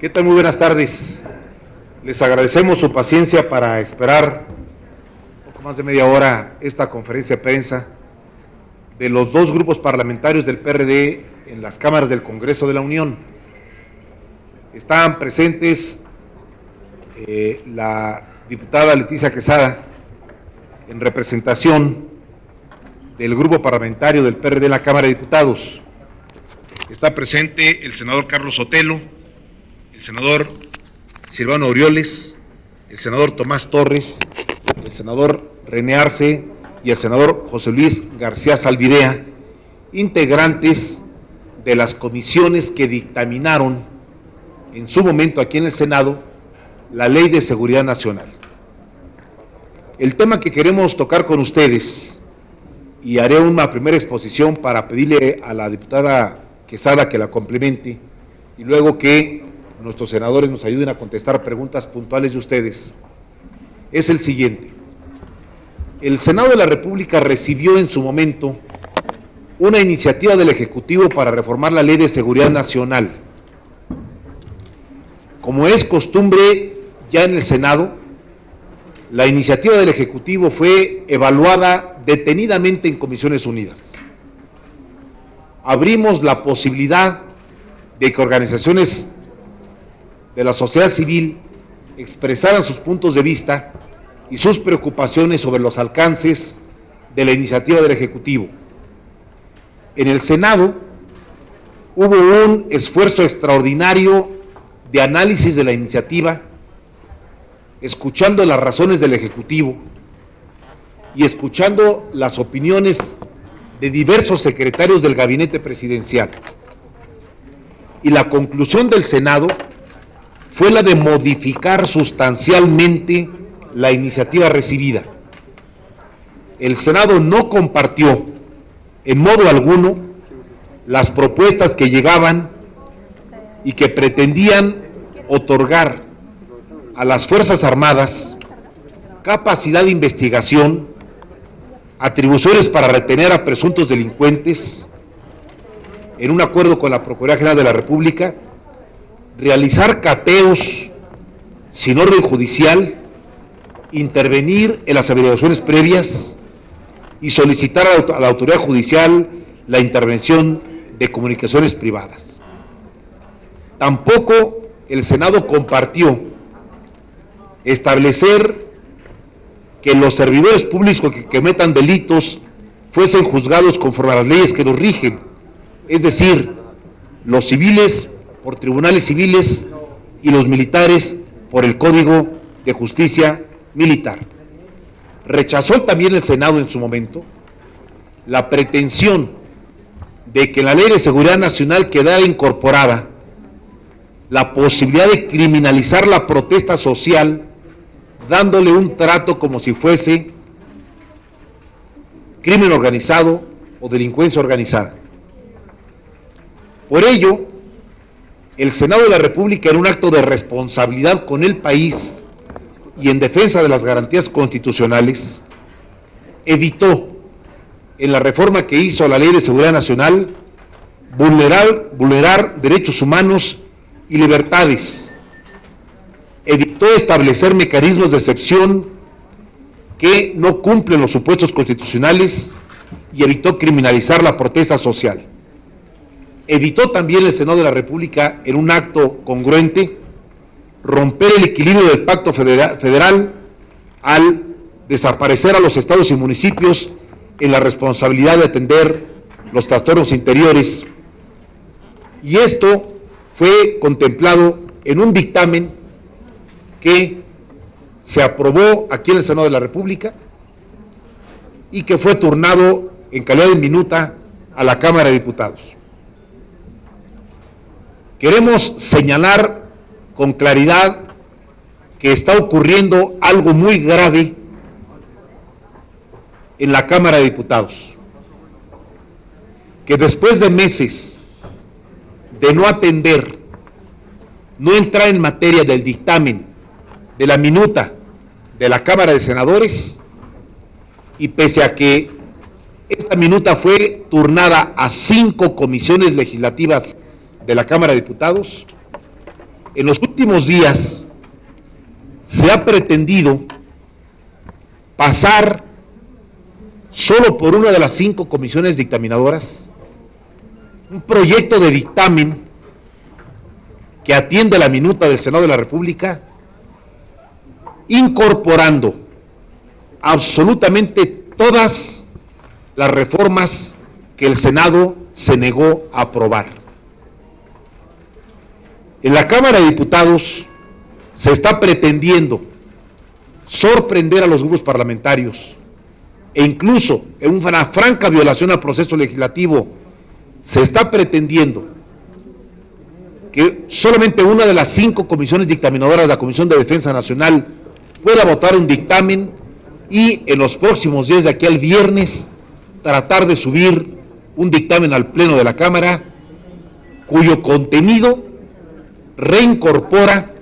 ¿Qué tal? Muy buenas tardes. Les agradecemos su paciencia para esperar poco más de media hora esta conferencia de prensa de los dos grupos parlamentarios del PRD en las cámaras del Congreso de la Unión. Están presentes la diputada Leticia Quesada en representación del grupo parlamentario del PRD en la Cámara de Diputados. Está presente el senador Carlos Sotelo, el senador Silvano Orioles, el senador Tomás Torres, el senador René Arce y el senador José Luis García Salvidea, integrantes de las comisiones que dictaminaron en su momento aquí en el Senado la Ley de Seguridad Nacional. El tema que queremos tocar con ustedes, y haré una primera exposición para pedirle a la diputada Quesada que la complemente, y luego que nuestros senadores nos ayuden a contestar preguntas puntuales de ustedes, es el siguiente. El Senado de la República recibió en su momento una iniciativa del Ejecutivo para reformar la Ley de Seguridad Nacional. Como es costumbre ya en el Senado, la iniciativa del Ejecutivo fue evaluada detenidamente en Comisiones Unidas. Abrimos la posibilidad de que organizaciones de la sociedad civil expresaran sus puntos de vista y sus preocupaciones sobre los alcances de la iniciativa del Ejecutivo. En el Senado hubo un esfuerzo extraordinario de análisis de la iniciativa, escuchando las razones del Ejecutivo y escuchando las opiniones de diversos secretarios del gabinete presidencial. Y la conclusión del Senado fue la de modificar sustancialmente la iniciativa recibida. El Senado no compartió en modo alguno las propuestas que llegaban y que pretendían otorgar a las Fuerzas Armadas capacidad de investigación, atribuciones para retener a presuntos delincuentes, en un acuerdo con la Procuraduría General de la República, realizar cateos sin orden judicial, intervenir en las averiguaciones previas y solicitar a la autoridad judicial la intervención de comunicaciones privadas. Tampoco el Senado compartió establecer que los servidores públicos que cometan delitos fuesen juzgados conforme a las leyes que los rigen, es decir, los civiles por tribunales civiles y los militares por el Código de Justicia Militar. Rechazó también el Senado en su momento la pretensión de que en la Ley de Seguridad Nacional quedara incorporada la posibilidad de criminalizar la protesta social, dándole un trato como si fuese crimen organizado o delincuencia organizada. Por ello, el Senado de la República, en un acto de responsabilidad con el país y en defensa de las garantías constitucionales, evitó en la reforma que hizo a la Ley de Seguridad Nacional vulnerar derechos humanos y libertades. Evitó establecer mecanismos de excepción que no cumplen los supuestos constitucionales y evitó criminalizar la protesta social. Evitó también el Senado de la República, en un acto congruente, romper el equilibrio del pacto federal al desaparecer a los estados y municipios en la responsabilidad de atender los trastornos interiores. Y esto fue contemplado en un dictamen que se aprobó aquí en el Senado de la República y que fue turnado en calidad de minuta a la Cámara de Diputados. Queremos señalar con claridad que está ocurriendo algo muy grave en la Cámara de Diputados, que después de meses de no atender, no entrar en materia del dictamen de la minuta de la Cámara de Senadores, y pese a que esta minuta fue turnada a 5 comisiones legislativas de la Cámara de Diputados, En los últimos días se ha pretendido pasar solo por una de las 5 comisiones dictaminadoras un proyecto de dictamen que atiende la minuta del Senado de la República, incorporando absolutamente todas las reformas que el Senado se negó a aprobar. En la Cámara de Diputados se está pretendiendo sorprender a los grupos parlamentarios e incluso en una franca violación al proceso legislativo se está pretendiendo que solamente una de las 5 comisiones dictaminadoras de la Comisión de Defensa Nacional pueda votar un dictamen y en los próximos días de aquí al viernes tratar de subir un dictamen al Pleno de la Cámara cuyo contenido reincorpora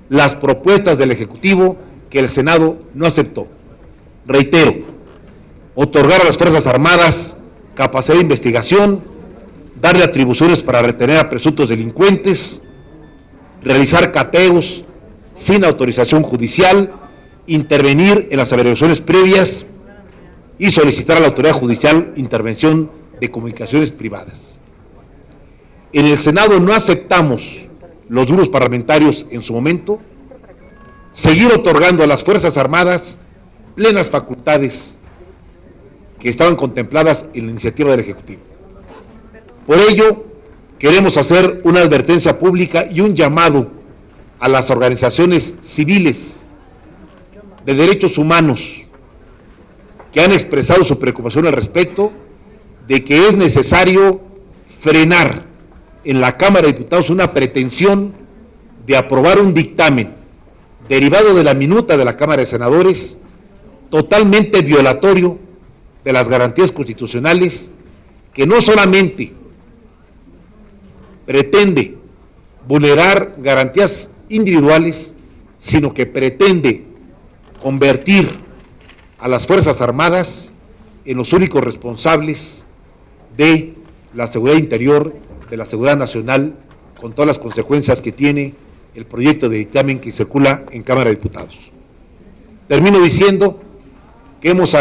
las propuestas del Ejecutivo que el Senado no aceptó. Reitero, otorgar a las Fuerzas Armadas capacidad de investigación, darle atribuciones para retener a presuntos delincuentes, realizar cateos sin autorización judicial, intervenir en las averiguaciones previas y solicitar a la autoridad judicial intervención de comunicaciones privadas. En el Senado no aceptamos, los grupos parlamentarios en su momento, seguir otorgando a las Fuerzas Armadas plenas facultades que estaban contempladas en la iniciativa del Ejecutivo. Por ello, queremos hacer una advertencia pública y un llamado a las organizaciones civiles de derechos humanos que han expresado su preocupación al respecto de que es necesario frenar en la Cámara de Diputados una pretensión de aprobar un dictamen derivado de la minuta de la Cámara de Senadores totalmente violatorio de las garantías constitucionales, que no solamente pretende vulnerar garantías individuales, sino que pretende convertir a las Fuerzas Armadas en los únicos responsables de la seguridad interior, de la seguridad nacional, con todas las consecuencias que tiene el proyecto de dictamen que circula en Cámara de Diputados. Termino diciendo que hemos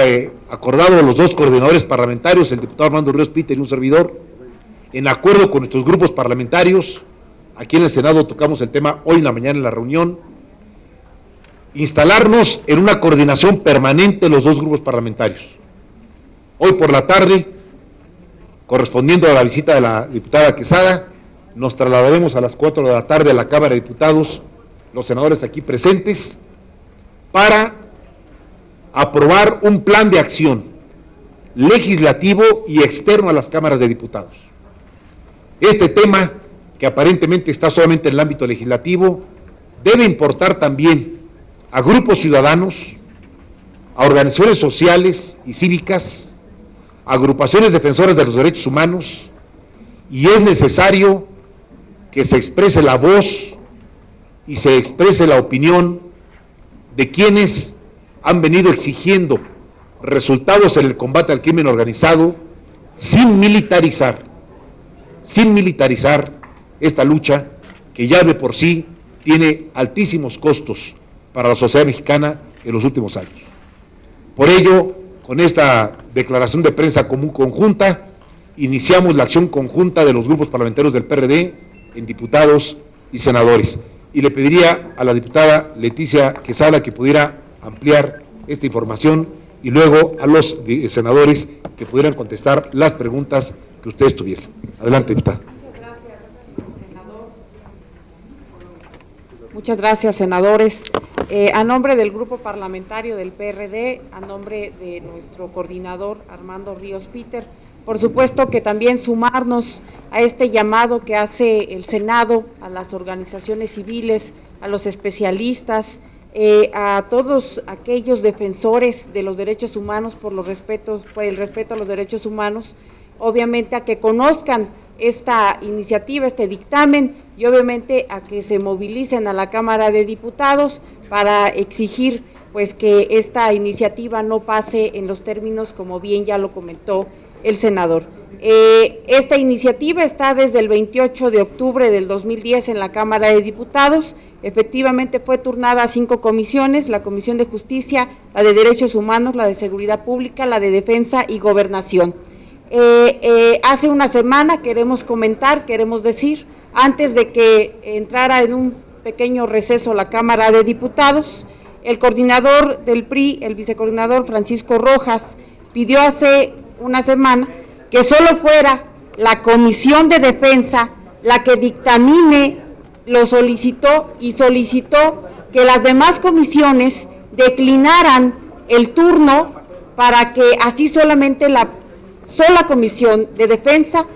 acordado los 2 coordinadores parlamentarios, el diputado Armando Ríos Peter y un servidor, en acuerdo con nuestros grupos parlamentarios. Aquí en el Senado tocamos el tema hoy en la mañana en la reunión, instalarnos en una coordinación permanente los 2 grupos parlamentarios. Hoy por la tarde, correspondiendo a la visita de la diputada Quesada, nos trasladaremos a las 4 de la tarde a la Cámara de Diputados, los senadores aquí presentes, para aprobar un plan de acción legislativo y externo a las cámaras de diputados. Este tema, que aparentemente está solamente en el ámbito legislativo, debe importar también a grupos ciudadanos, a organizaciones sociales y cívicas, a agrupaciones defensoras de los derechos humanos, y es necesario que se exprese la voz y se exprese la opinión de quienes han venido exigiendo resultados en el combate al crimen organizado sin militarizar esta lucha que ya de por sí tiene altísimos costos para la sociedad mexicana en los últimos años. Por ello, con esta declaración de prensa común conjunta, iniciamos la acción conjunta de los grupos parlamentarios del PRD en diputados y senadores. Y le pediría a la diputada Leticia Quesada que pudiera ampliar esta información y luego a los senadores que pudieran contestar las preguntas que ustedes tuviesen. Adelante, diputada. Muchas gracias, senadores. A nombre del grupo parlamentario del PRD, a nombre de nuestro coordinador Armando Ríos Peter, por supuesto que también sumarnos a este llamado que hace el Senado a las organizaciones civiles, a los especialistas, a todos aquellos defensores de los derechos humanos por el respeto a los derechos humanos, obviamente a que conozcan esta iniciativa, este dictamen, y obviamente a que se movilicen a la Cámara de Diputados para exigir pues que esta iniciativa no pase en los términos como bien ya lo comentó el senador. Esta iniciativa está desde el 28 de octubre del 2010 en la Cámara de Diputados. Efectivamente fue turnada a 5 comisiones: la Comisión de Justicia, la de Derechos Humanos, la de Seguridad Pública, la de Defensa y Gobernación. Hace una semana queremos decir, antes de que entrara en un pequeño receso la Cámara de Diputados, el coordinador del PRI, el vicecoordinador Francisco Rojas, pidió hace una semana que solo fuera la Comisión de Defensa la que dictamine, lo solicitó y solicitó que las demás comisiones declinaran el turno para que así solamente la sola Comisión de Defensa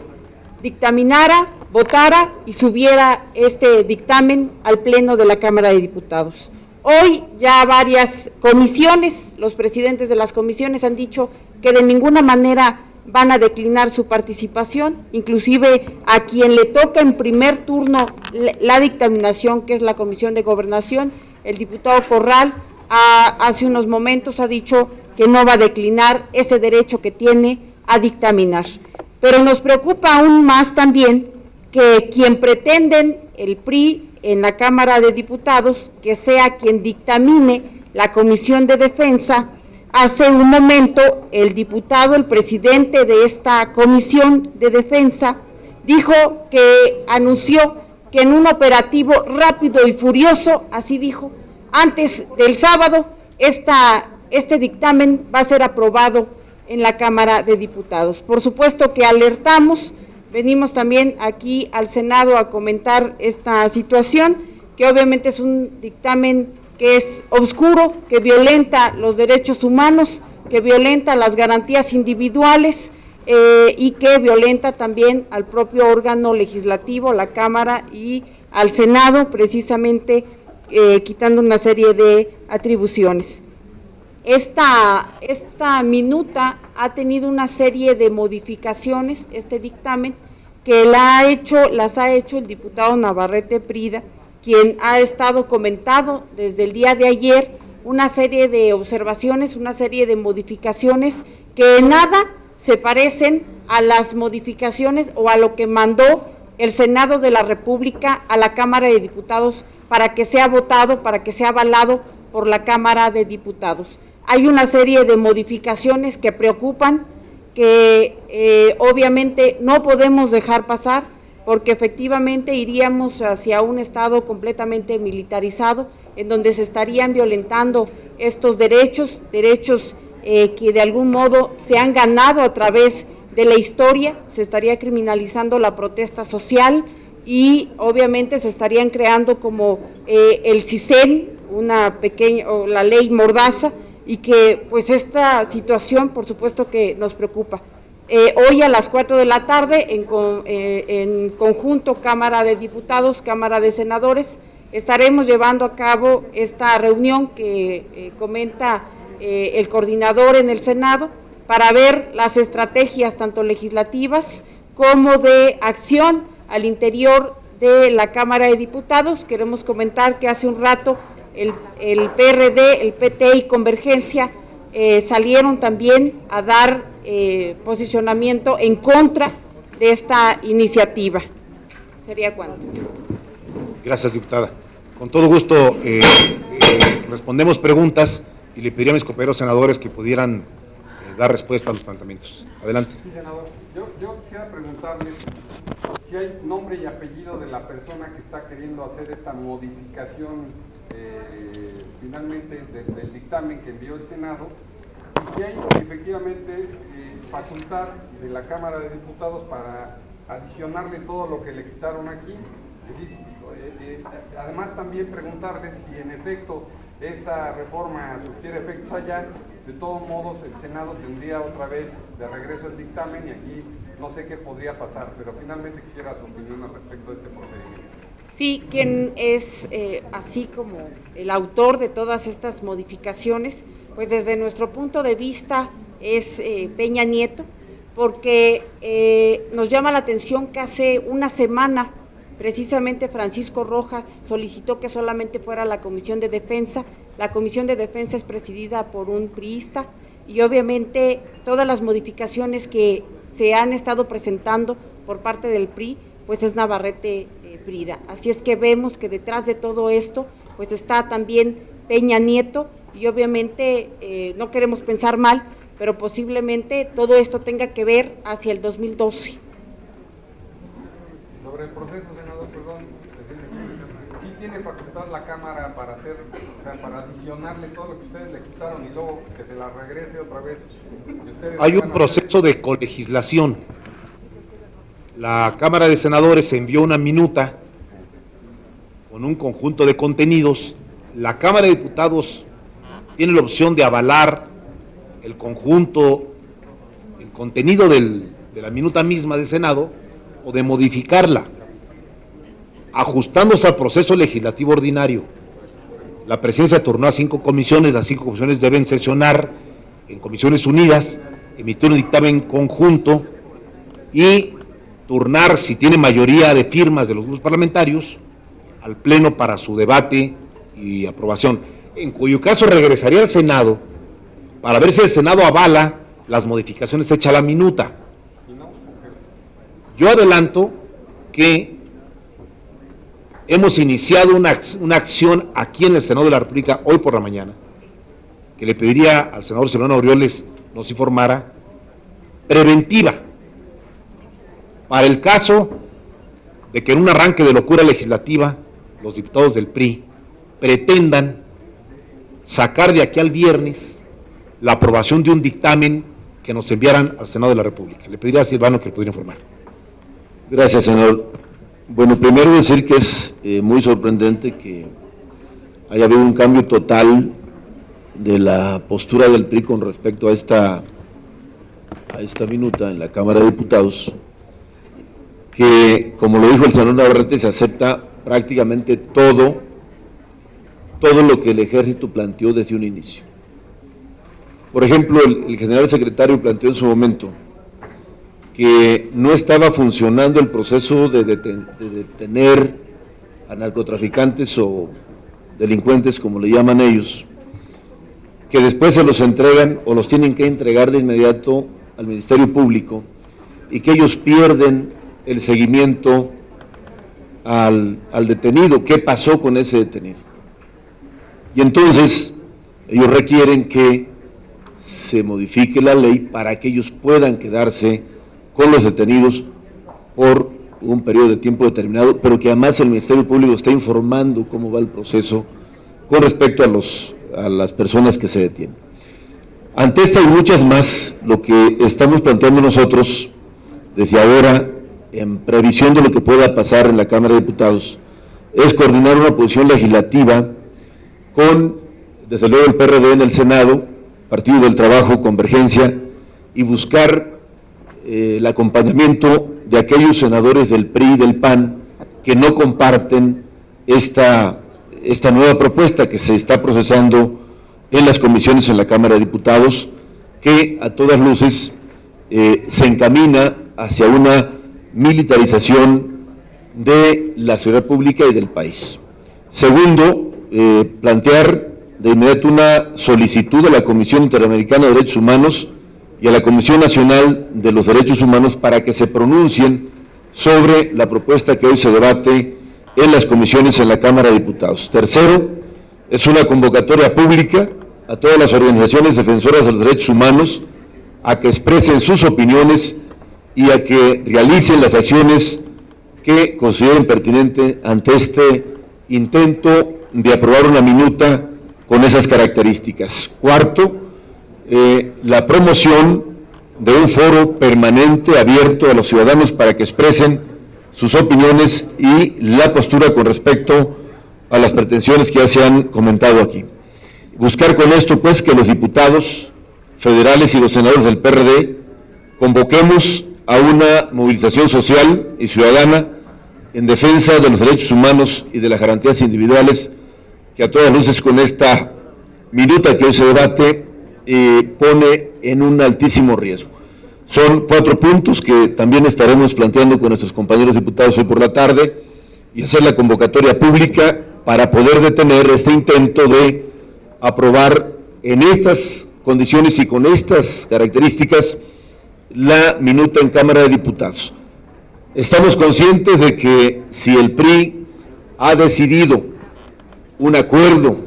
dictaminara, votara y subiera este dictamen al Pleno de la Cámara de Diputados. Hoy ya varias comisiones, los presidentes de las comisiones han dicho que de ninguna manera van a declinar su participación, inclusive a quien le toca en primer turno la dictaminación, que es la Comisión de Gobernación, el diputado Corral, hace unos momentos ha dicho que no va a declinar ese derecho que tiene a dictaminar. Pero nos preocupa aún más también que quien pretenden el PRI en la Cámara de Diputados, que sea quien dictamine la Comisión de Defensa. Hace un momento el diputado, el presidente de esta Comisión de Defensa, anunció que en un operativo rápido y furioso, así dijo, antes del sábado, este dictamen va a ser aprobado en la Cámara de Diputados. Por supuesto que alertamos, venimos también aquí al Senado a comentar esta situación, que obviamente es un dictamen que es oscuro, que violenta los derechos humanos, que violenta las garantías individuales y que violenta también al propio órgano legislativo, la Cámara, y al Senado, precisamente quitando una serie de atribuciones. Esta minuta ha tenido una serie de modificaciones, este dictamen, que las ha hecho el diputado Navarrete Prida, quien ha estado comentando desde el día de ayer una serie de observaciones, una serie de modificaciones que en nada se parecen a las modificaciones o a lo que mandó el Senado de la República a la Cámara de Diputados para que sea votado, para que sea avalado por la Cámara de Diputados. Hay una serie de modificaciones que preocupan, que obviamente no podemos dejar pasar, porque efectivamente iríamos hacia un Estado completamente militarizado, en donde se estarían violentando estos derechos que de algún modo se han ganado a través de la historia. Se estaría criminalizando la protesta social y obviamente se estarían creando como el CISEN, o la ley Mordaza, y que pues esta situación por supuesto que nos preocupa. Hoy a las 4 de la tarde, en conjunto Cámara de Diputados, Cámara de Senadores, estaremos llevando a cabo esta reunión que comenta el coordinador en el Senado, para ver las estrategias tanto legislativas como de acción al interior de la Cámara de Diputados. Queremos comentar que hace un rato el PRD, el PT y Convergencia salieron también a dar posicionamiento en contra de esta iniciativa. ¿Sería cuánto? Gracias, diputada. Con todo gusto respondemos preguntas y le pediría a mis compañeros senadores que pudieran dar respuesta a los planteamientos. Adelante. Sí, senador. Yo quisiera preguntarle si hay nombre y apellido de la persona que está queriendo hacer esta modificación finalmente del dictamen que envió el Senado, y si hay efectivamente facultad de la Cámara de Diputados para adicionarle todo lo que le quitaron aquí. Es decir, además también preguntarle si en efecto esta reforma surtiera efectos allá. De todos modos el Senado tendría otra vez de regreso el dictamen y aquí no sé qué podría pasar, pero finalmente quisiera su opinión al respecto de este procedimiento. Sí, quien es así como el autor de todas estas modificaciones, pues desde nuestro punto de vista es Peña Nieto, porque nos llama la atención que hace una semana precisamente Francisco Rojas solicitó que solamente fuera la Comisión de Defensa. La Comisión de Defensa es presidida por un priista, y obviamente todas las modificaciones que se han estado presentando por parte del PRI, pues es Navarrete Prida. Así es que vemos que detrás de todo esto pues está también Peña Nieto, y obviamente no queremos pensar mal, pero posiblemente todo esto tenga que ver hacia el 2012. Sobre el proceso, senador, perdón, sí tiene facultad la Cámara para hacer, o sea, para adicionarle todo lo que ustedes le quitaron y luego que se la regrese otra vez. Hay un proceso de colegislación. La Cámara de Senadores envió una minuta con un conjunto de contenidos. La Cámara de Diputados tiene la opción de avalar el conjunto, el contenido de la minuta misma del Senado, o de modificarla, ajustándose al proceso legislativo ordinario. La presidencia turnó a 5 comisiones, las 5 comisiones deben sesionar en comisiones unidas, emitir un dictamen conjunto y turnar, si tiene mayoría de firmas de los grupos parlamentarios, al Pleno para su debate y aprobación, en cuyo caso regresaría al Senado para ver si el Senado avala las modificaciones hechas a la minuta. Yo adelanto que hemos iniciado una acción aquí en el Senado de la República hoy por la mañana, que le pediría al senador Silvano Aureoles nos informara, preventiva, para el caso de que en un arranque de locura legislativa los diputados del PRI pretendan sacar de aquí al viernes la aprobación de un dictamen que nos enviaran al Senado de la República. Le pediría a Silvano que le pudiera informar. Gracias, senador. Bueno, primero decir que es muy sorprendente que haya habido un cambio total de la postura del PRI con respecto a esta minuta en la Cámara de Diputados, que, como lo dijo el senador Navarrete, se acepta prácticamente todo lo que el Ejército planteó desde un inicio. Por ejemplo, el general secretario planteó en su momento que no estaba funcionando el proceso de detener a narcotraficantes o delincuentes, como le llaman ellos, que después se los entregan o los tienen que entregar de inmediato al Ministerio Público, y que ellos pierden el seguimiento al detenido. ¿Qué pasó con ese detenido? Y entonces ellos requieren que se modifique la ley para que ellos puedan quedarse con los detenidos por un periodo de tiempo determinado, pero que además el Ministerio Público está informando cómo va el proceso con respecto a las personas que se detienen. Ante esta y muchas más, lo que estamos planteando nosotros desde ahora, en previsión de lo que pueda pasar en la Cámara de Diputados, es coordinar una posición legislativa con, desde luego, el PRD en el Senado, Partido del Trabajo, Convergencia, y buscar el acompañamiento de aquellos senadores del PRI y del PAN que no comparten esta nueva propuesta que se está procesando en las comisiones en la Cámara de Diputados, que a todas luces se encamina hacia una militarización de la seguridad pública y del país. Segundo, plantear de inmediato una solicitud a la Comisión Interamericana de Derechos Humanos y a la Comisión Nacional de los Derechos Humanos para que se pronuncien sobre la propuesta que hoy se debate en las comisiones en la Cámara de Diputados. Tercero, es una convocatoria pública a todas las organizaciones defensoras de los derechos humanos a que expresen sus opiniones y a que realicen las acciones que consideren pertinente ante este intento de aprobar una minuta con esas características. Cuarto, la promoción de un foro permanente abierto a los ciudadanos para que expresen sus opiniones y la postura con respecto a las pretensiones que ya se han comentado aquí. Buscar con esto, pues, que los diputados federales y los senadores del PRD convoquemos a una movilización social y ciudadana en defensa de los derechos humanos y de las garantías individuales que a todas luces con esta minuta que hoy se debate pone en un altísimo riesgo. Son 4 puntos que también estaremos planteando con nuestros compañeros diputados hoy por la tarde y hacer la convocatoria pública para poder detener este intento de aprobar en estas condiciones y con estas características la minuta en Cámara de Diputados. Estamos conscientes de que si el PRI ha decidido un acuerdo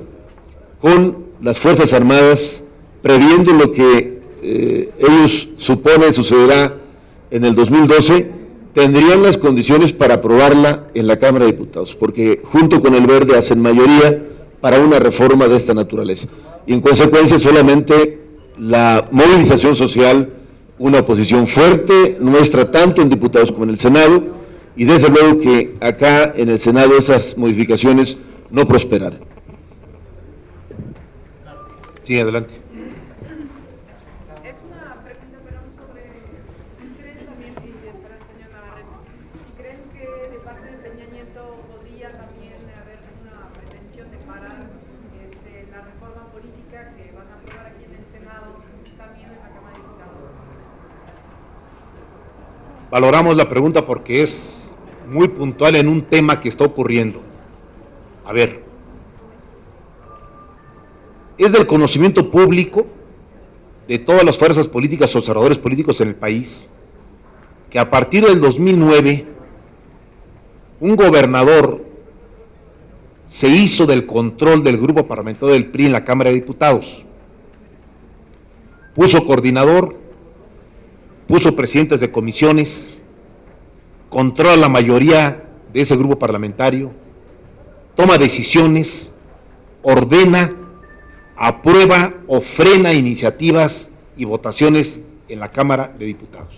con las Fuerzas Armadas, previendo lo que ellos suponen sucederá en el 2012, tendrían las condiciones para aprobarla en la Cámara de Diputados, porque junto con el Verde hacen mayoría para una reforma de esta naturaleza. Y en consecuencia solamente la movilización social, una oposición fuerte nuestra tanto en diputados como en el Senado, y desde luego que acá en el Senado esas modificaciones no prosperarán. Sí, adelante. Es una pregunta, pero sobre si creen también, y para el señor Navarrete, si creen que de parte de Peña Nieto podría también haber una pretensión de parar la reforma política que van a aprobar aquí en el Senado, también en la Cámara de Diputados. Valoramos la pregunta porque es muy puntual en un tema que está ocurriendo. A ver, es del conocimiento público de todas las fuerzas políticas, observadores políticos en el país, que a partir del 2009, un gobernador se hizo del control del grupo parlamentario del PRI en la Cámara de Diputados. Puso coordinador, puso presidentes de comisiones, controla la mayoría de ese grupo parlamentario, toma decisiones, ordena, aprueba o frena iniciativas y votaciones en la Cámara de Diputados.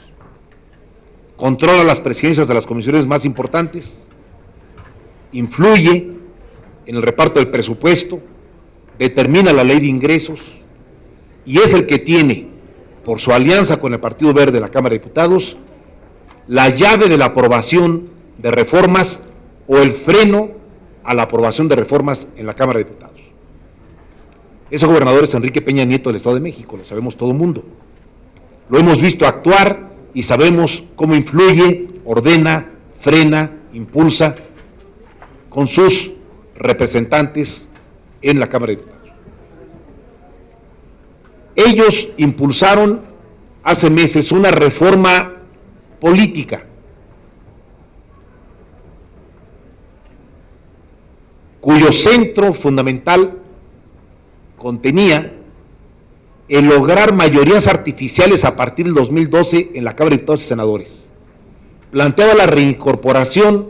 Controla las presidencias de las comisiones más importantes, influye en el reparto del presupuesto, determina la ley de ingresos y es el que tiene, por su alianza con el Partido Verde de la Cámara de Diputados, la llave de la aprobación de reformas o el freno a la aprobación de reformas en la Cámara de Diputados. Ese gobernador es Enrique Peña Nieto del Estado de México, lo sabemos todo el mundo. Lo hemos visto actuar y sabemos cómo influye, ordena, frena, impulsa con sus representantes en la Cámara de Diputados. Ellos impulsaron hace meses una reforma política cuyo centro fundamental contenía el lograr mayorías artificiales a partir del 2012 en la Cámara de Diputados y Senadores. Planteaba la reincorporación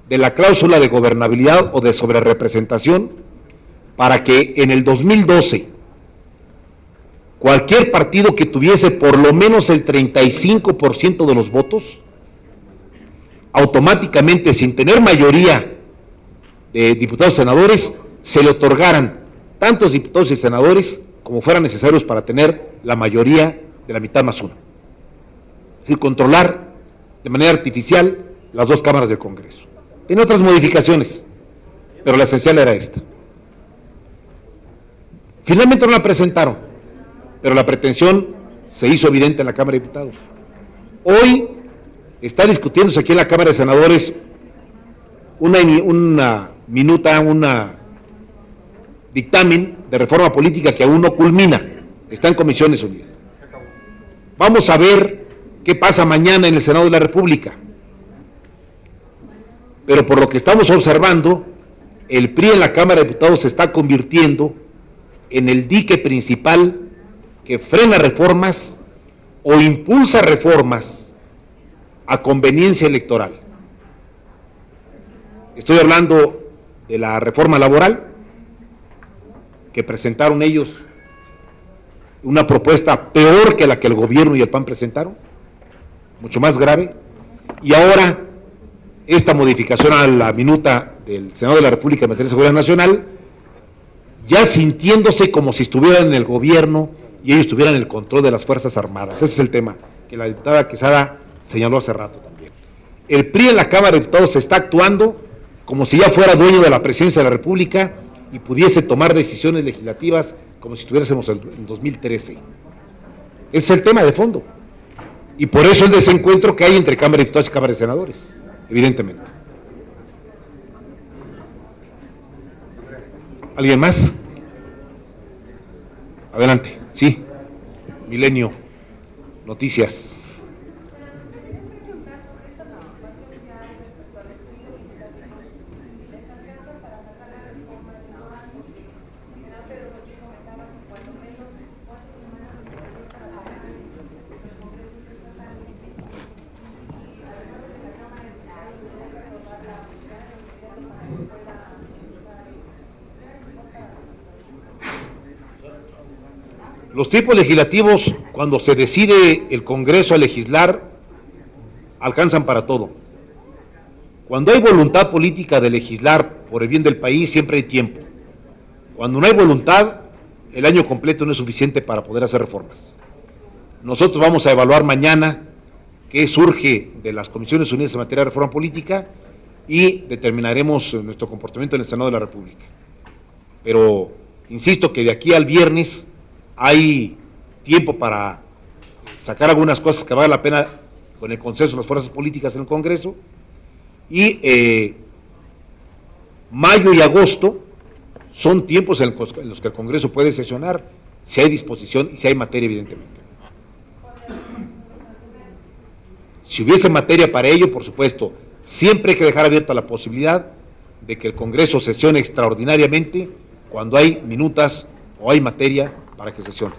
de la cláusula de gobernabilidad o de sobrerepresentación para que en el 2012 cualquier partido que tuviese por lo menos el 35% de los votos, automáticamente, sin tener mayoría de diputados y senadores, se le otorgaran tantos diputados y senadores como fueran necesarios para tener la mayoría de la mitad más uno. Es decir, controlar de manera artificial las dos cámaras del Congreso. Tiene otras modificaciones, pero la esencial era esta. Finalmente no la presentaron, pero la pretensión se hizo evidente en la Cámara de Diputados. Hoy está discutiéndose aquí en la Cámara de Senadores una minuta, una dictamen de reforma política que aún no culmina, está en Comisiones Unidas. Vamos a ver qué pasa mañana en el Senado de la República. Pero por lo que estamos observando, el PRI en la Cámara de Diputados se está convirtiendo en el dique principal que frena reformas o impulsa reformas a conveniencia electoral. Estoy hablando de la reforma laboral, que presentaron ellos una propuesta peor que la que el gobierno y el PAN presentaron, mucho más grave, y ahora esta modificación a la minuta del Senado de la República en materia de seguridad nacional, ya sintiéndose como si estuvieran en el gobierno y ellos tuvieran el control de las Fuerzas Armadas. Ese es el tema que la diputada Quesada señaló hace rato también. El PRI en la Cámara de Diputados está actuando como si ya fuera dueño de la presidencia de la República y pudiese tomar decisiones legislativas como si estuviésemos en 2013. Ese es el tema de fondo. Y por eso el desencuentro que hay entre Cámara de Diputados y Cámara de Senadores, evidentemente. ¿Alguien más? Adelante, sí. Milenio Noticias. Los tiempos legislativos, cuando se decide el Congreso a legislar, alcanzan para todo. Cuando hay voluntad política de legislar por el bien del país, siempre hay tiempo. Cuando no hay voluntad, el año completo no es suficiente para poder hacer reformas. Nosotros vamos a evaluar mañana qué surge de las Comisiones Unidas en materia de reforma política y determinaremos nuestro comportamiento en el Senado de la República. Pero insisto que de aquí al viernes hay tiempo para sacar algunas cosas que vale la pena con el consenso de las fuerzas políticas en el Congreso, y mayo y agosto son tiempos en los que el Congreso puede sesionar, si hay disposición y si hay materia, evidentemente. Si hubiese materia para ello, por supuesto, siempre hay que dejar abierta la posibilidad de que el Congreso sesione extraordinariamente cuando hay minutas o hay materia para que sesione.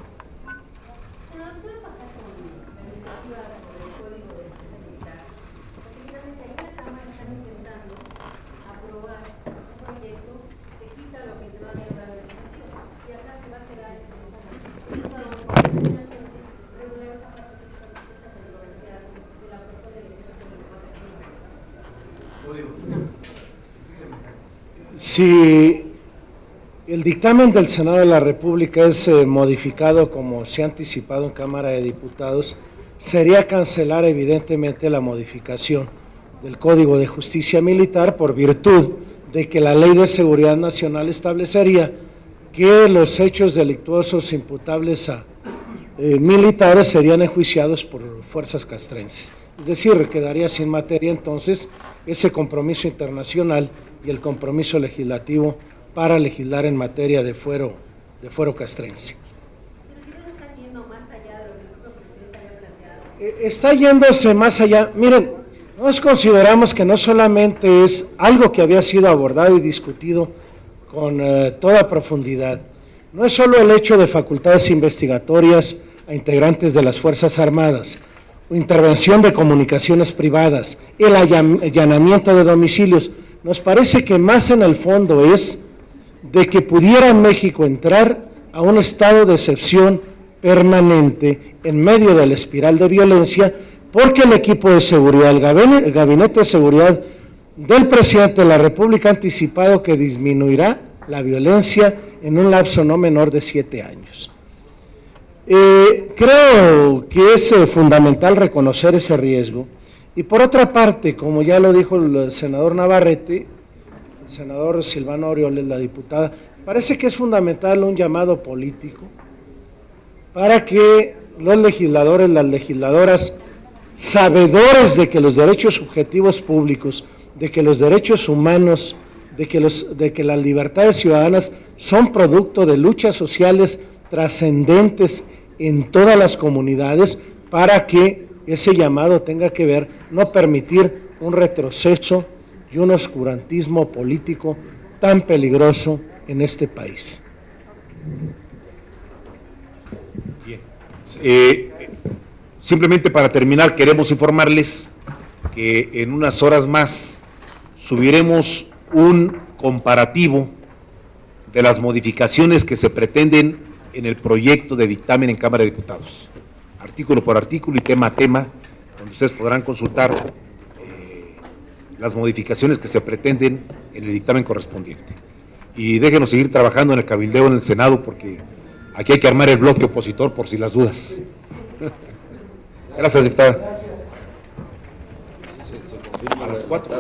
Si el dictamen del Senado de la República es modificado como se ha anticipado en Cámara de Diputados, sería cancelar evidentemente la modificación del Código de Justicia Militar, por virtud de que la Ley de Seguridad Nacional establecería que los hechos delictuosos imputables a militares serían enjuiciados por fuerzas castrenses. Es decir, quedaría sin materia entonces ese compromiso internacional y el compromiso legislativo para legislar en materia de fuero castrense. Está yéndose más allá. Miren, nosotros consideramos que no solamente es algo que había sido abordado y discutido con toda profundidad, no es solo el hecho de facultades investigatorias a integrantes de las Fuerzas Armadas, o intervención de comunicaciones privadas, el allanamiento de domicilios. Nos parece que más en el fondo es de que pudiera México entrar a un estado de excepción permanente en medio de la espiral de violencia, porque el equipo de seguridad, el gabinete de seguridad del presidente de la República ha anticipado que disminuirá la violencia en un lapso no menor de 7 años. Creo que es fundamental reconocer ese riesgo. Y por otra parte, como ya lo dijo el senador Navarrete, el senador Silvano Aureoles, la diputada, parece que es fundamental un llamado político para que los legisladores, las legisladoras, sabedores de que los derechos subjetivos públicos, de que los derechos humanos, de que las libertades ciudadanas son producto de luchas sociales trascendentes en todas las comunidades, para que ese llamado tenga que ver no permitir un retroceso y un oscurantismo político tan peligroso en este país. Bien. Simplemente para terminar, queremos informarles que en unas horas más subiremos un comparativo de las modificaciones que se pretenden en el proyecto de dictamen en Cámara de Diputados, artículo por artículo y tema a tema, donde ustedes podrán consultar las modificaciones que se pretenden en el dictamen correspondiente. Y déjenos seguir trabajando en el cabildeo en el Senado, porque aquí hay que armar el bloque opositor por si las dudas. Gracias, diputada. A las 4.